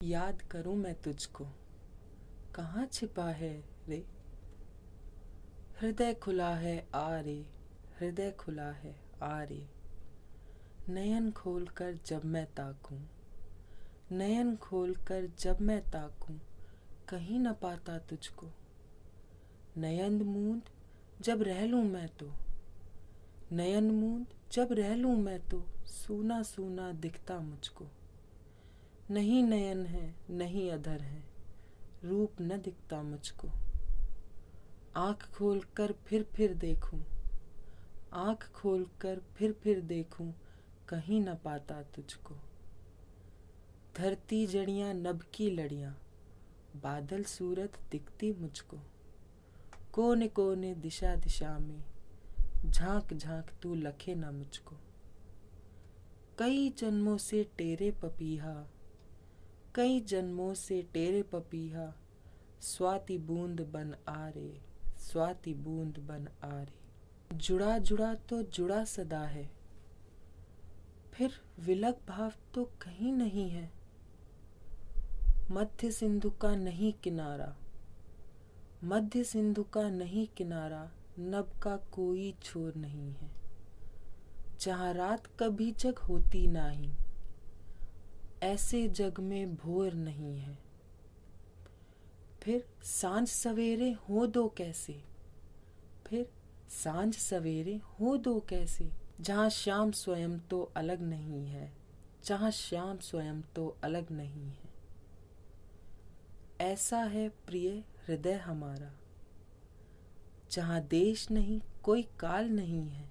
याद करूं मैं तुझको, कहाँ छिपा है रे। हृदय खुला है आ रे, हृदय खुला है आ रे। नयन खोल कर जब मैं ताकूं, नयन खोल कर जब मैं ताकूं, कहीं न पाता तुझको। नयन मूंद जब रह लूं मैं तो, नयन मूंद जब रह लूं मैं तो, सूना सूना दिखता मुझको। नहीं नयन है नहीं अधर है, रूप न दिखता मुझको। आँख खोल कर फिर देखूं, आँख खोल कर फिर देखूं, कहीं न पाता तुझको। धरती जड़ियां नभ की लड़ियां, बादल सूरत दिखती मुझको। कोने कोने दिशा दिशा में, झांक झांक तू लखे न मुझको। कई जन्मों से टेरे पपीहा, कई जन्मों से टेरे पपीहा, स्वाति बूंद बन आ रे, स्वाति बूंद बन आ रे। जुड़ा जुड़ा तो जुड़ा सदा है, फिर विलग भाव तो कहीं नहीं है। मध्य सिंधु का नहीं किनारा, मध्य सिंधु का नहीं किनारा, नभ का कोई छोर नहीं है। जहाँ रात कभी जग होती नाही, ऐसे जग में भोर नहीं है। फिर सांझ सवेरे हो दो कैसे, फिर सांझ सवेरे हो दो कैसे। जहाँ श्याम स्वयं तो अलग नहीं है, जहाँ श्याम स्वयं तो अलग नहीं है। ऐसा है प्रिय हृदय हमारा, जहाँ देश नहीं कोई काल नहीं है।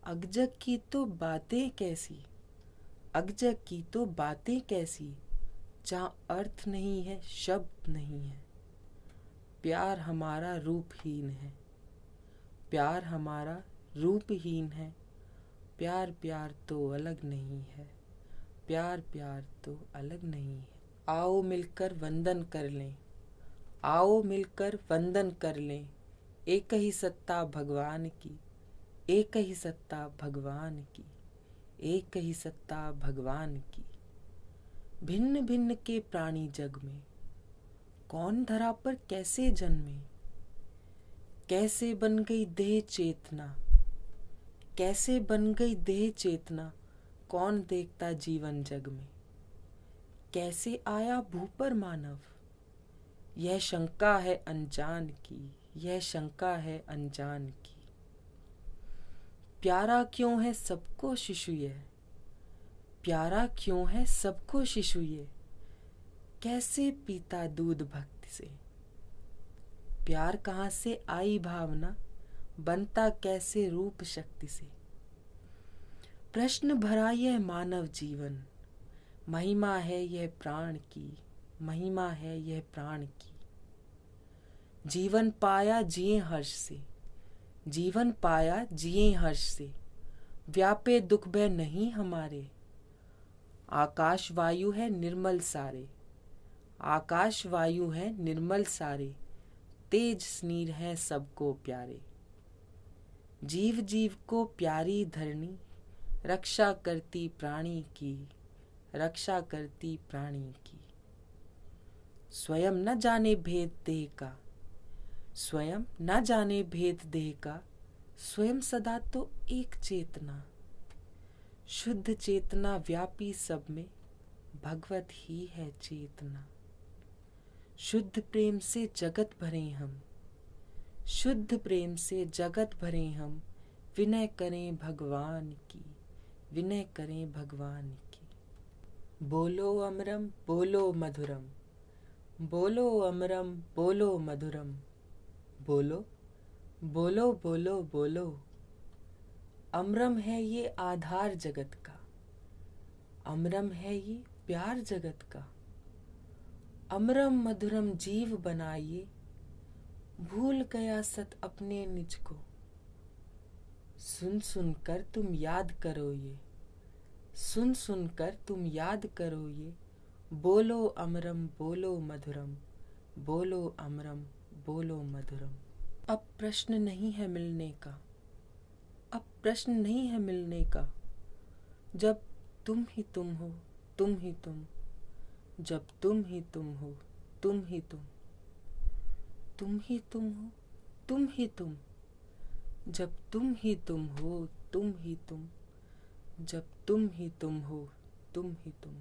अगजग की तो बातें कैसी, अगजग की तो बातें कैसी, जहाँ अर्थ नहीं है शब्द नहीं है। प्यार हमारा रूपहीन है, प्यार हमारा रूपहीन है। प्यार प्यार तो अलग नहीं है, प्यार प्यार तो अलग नहीं है। आओ मिलकर वंदन कर लें, आओ मिलकर वंदन कर लें। एक ही सत्ता भगवान की, एक ही सत्ता भगवान की, एक ही सत्ता भगवान की। भिन्न भिन्न के प्राणी जग में, कौन धरा पर कैसे जन्मे। कैसे बन गई देह चेतना, कैसे बन गई देह चेतना, कौन देखता जीवन जग में। कैसे आया भू पर मानव, यह शंका है अनजान की, यह शंका है अनजान की। प्यारा क्यों है सबको शिशु यह, प्यारा क्यों है सबको शिशु ये। कैसे पीता दूध भक्ति से, प्यार कहाँ से आई भावना, बनता कैसे रूप शक्ति से। प्रश्न भरा यह मानव जीवन, महिमा है यह प्राण की, महिमा है यह प्राण की। जीवन पाया जिए हर्ष से, जीवन पाया जिए हर्ष से। व्यापे दुख भय नहीं हमारे, आकाश वायु है निर्मल सारे, आकाश वायु है निर्मल सारे। तेज स्नीर है सबको प्यारे। जीव जीव को प्यारी धरणी, रक्षा करती प्राणी की, रक्षा करती प्राणी की। स्वयं न जाने भेद देह का, स्वयं न जाने भेद देह का, स्वयं सदा तो एक चेतना। शुद्ध चेतना व्यापी सब में, भगवत ही है चेतना। शुद्ध प्रेम से जगत भरे हम, शुद्ध प्रेम से जगत भरे हम। विनय करें भगवान की, विनय करें भगवान की। बोलो अमरम बोलो मधुरम, बोलो अमरम बोलो मधुरम। बोलो बोलो बोलो बोलो। अमरम है ये आधार जगत का, अमरम है ये प्यार जगत का। अमरम मधुरम जीव बनाइए, भूल गया सत अपने निज को। सुन सुन कर तुम याद करो ये, सुन सुन कर तुम याद करो ये। बोलो अमरम बोलो मधुरम, बोलो अमरम बोलो मधुरम। अब प्रश्न नहीं है मिलने का, अब प्रश्न नहीं है मिलने का। जब तुम ही तुम हो, तुम ही तुम, जब तुम ही तुम हो, तुम ही तुम ही तुम हो, तुम ही तुम, जब तुम ही तुम हो, तुम ही तुम, जब तुम ही तुम हो, तुम ही तुम।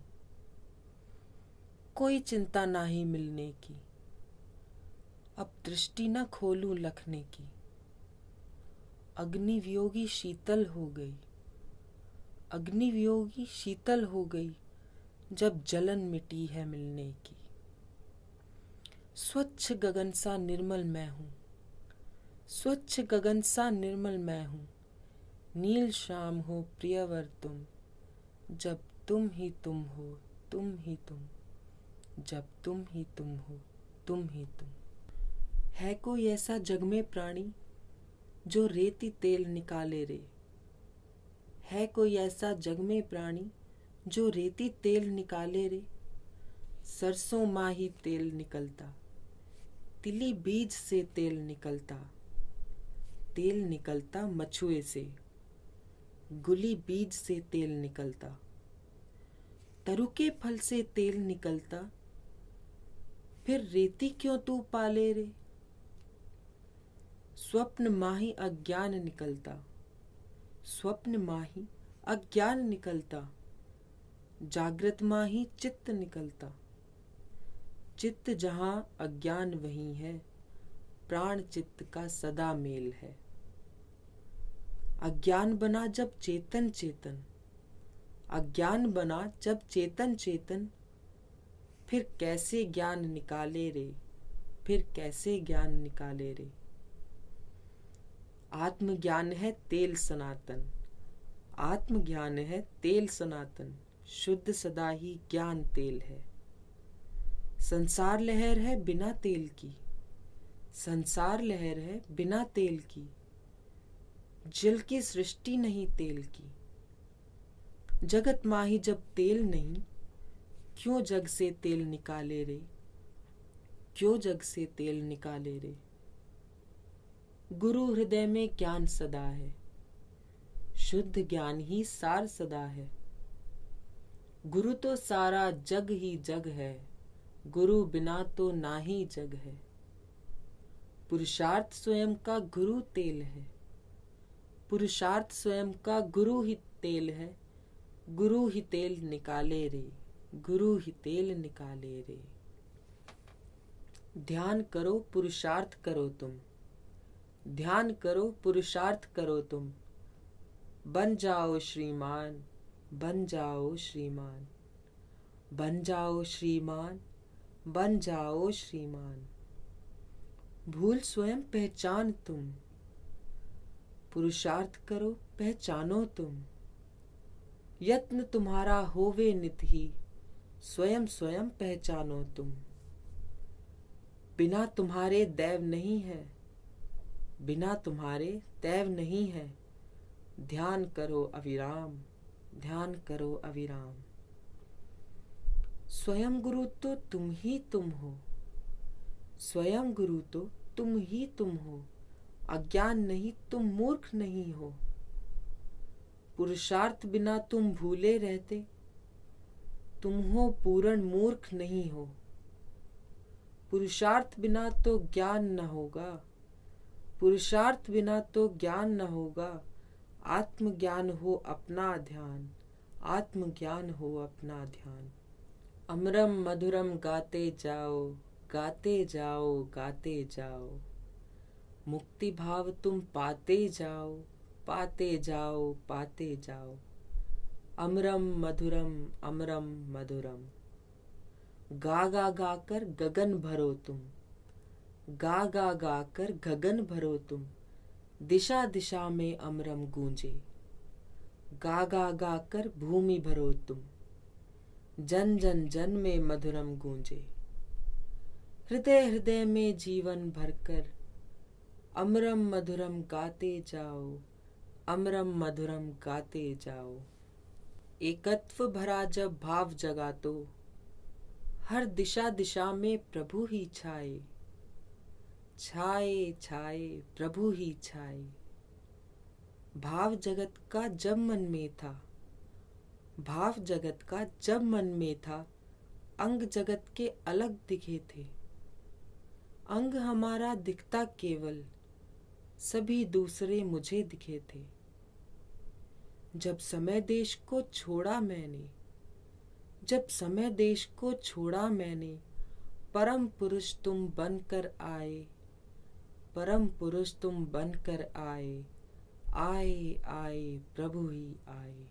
कोई चिंता ना ही मिलने की, अब दृष्टि न खोलूं लखने की। अग्निवियोगी शीतल हो गई, अग्निवियोगी शीतल हो गई, जब जलन मिटी है मिलने की। स्वच्छ गगन सा निर्मल मैं हूँ, स्वच्छ गगन सा निर्मल मैं हूँ। नील शाम हो प्रियवर तुम, जब तुम ही तुम हो, तुम ही तुम, जब तुम ही तुम हो, तुम ही तुम। है कोई ऐसा जग में प्राणी जो रेती तेल निकाले रे। है कोई ऐसा जग में प्राणी जो रेती तेल निकाले रे। सरसों माही तेल निकलता, तिली बीज से तेल निकलता। तेल निकलता मछुए से, गुली बीज से तेल निकलता। तरु के फल से तेल निकलता, फिर रेती क्यों तू पाले रे। स्वप्न माही अज्ञान निकलता, स्वप्न माही अज्ञान निकलता। जागृत माही चित्त निकलता, चित्त जहाँ अज्ञान वहीं है, प्राण चित्त का सदा मेल है। अज्ञान बना जब चेतन चेतन, अज्ञान बना जब चेतन चेतन। फिर कैसे ज्ञान निकाले रे, फिर कैसे ज्ञान निकाले रे। आत्मज्ञान है तेल सनातन, आत्मज्ञान है तेल सनातन। शुद्ध सदा ही ज्ञान तेल है। संसार लहर है बिना तेल की, संसार लहर है बिना तेल की। जल की सृष्टि नहीं तेल की। जगत माही जब तेल नहीं, क्यों जग से तेल निकाले रे, क्यों जग से तेल निकाले रे। गुरु हृदय में ज्ञान सदा है, शुद्ध ज्ञान ही सार सदा है। गुरु तो सारा जग ही जग है, गुरु बिना तो ना ही जग है। पुरुषार्थ स्वयं का गुरु तेल है, पुरुषार्थ स्वयं का गुरु ही तेल है। गुरु ही तेल निकाले रे, गुरु ही तेल निकाले रे। ध्यान करो पुरुषार्थ करो तुम, ध्यान करो पुरुषार्थ करो तुम। बन जाओ श्रीमान, बन जाओ श्रीमान, बन जाओ श्रीमान, बन जाओ श्रीमान। भूल स्वयं पहचान तुम, पुरुषार्थ करो पहचानो तुम। यत्न तुम्हारा होवे नित ही, स्वयं स्वयं पहचानो तुम। बिना तुम्हारे दैव नहीं है, बिना तुम्हारे दैव नहीं है। ध्यान करो अविराम, ध्यान करो अविराम। स्वयं गुरु तो तुम ही तुम हो, स्वयं गुरु तो तुम ही तुम हो। अज्ञान नहीं तुम मूर्ख नहीं हो। पुरुषार्थ बिना तुम भूले रहते, तुम हो पूर्ण मूर्ख नहीं हो। पुरुषार्थ बिना तो ज्ञान न होगा, पुरुषार्थ बिना तो ज्ञान न होगा। आत्मज्ञान हो अपना ध्यान, आत्मज्ञान हो अपना ध्यान। अमरम मधुरम गाते जाओ, गाते जाओ, गाते जाओ। मुक्ति भाव तुम पाते जाओ, पाते जाओ, पाते जाओ। अमरम मधुरम, अमरम मधुरम। गा गा गा कर गगन भरो तुम, गा गा गा कर गगन भरो तुम। दिशा दिशा में अमरम गूंजे, गा गा गा कर भूमि भरो तुम। जन जन जन में मधुरम गूंजे। हृदय हृदय में जीवन भरकर अमरम मधुरम गाते जाओ, अमरम मधुरम गाते जाओ। एकत्व भरा जब भाव जगा तो हर दिशा दिशा में प्रभु ही छाए, छाए छाए प्रभु ही छाए। भाव जगत का जब मन में था, भाव जगत का जब मन में था, अंग जगत के अलग दिखे थे। अंग हमारा दिखता केवल, सभी दूसरे मुझे दिखे थे। जब समय देश को छोड़ा मैंने, जब समय देश को छोड़ा मैंने, परम पुरुष तुम बनकर आए, परम पुरुष तुम बनकर आए, आए आए प्रभु ही आए।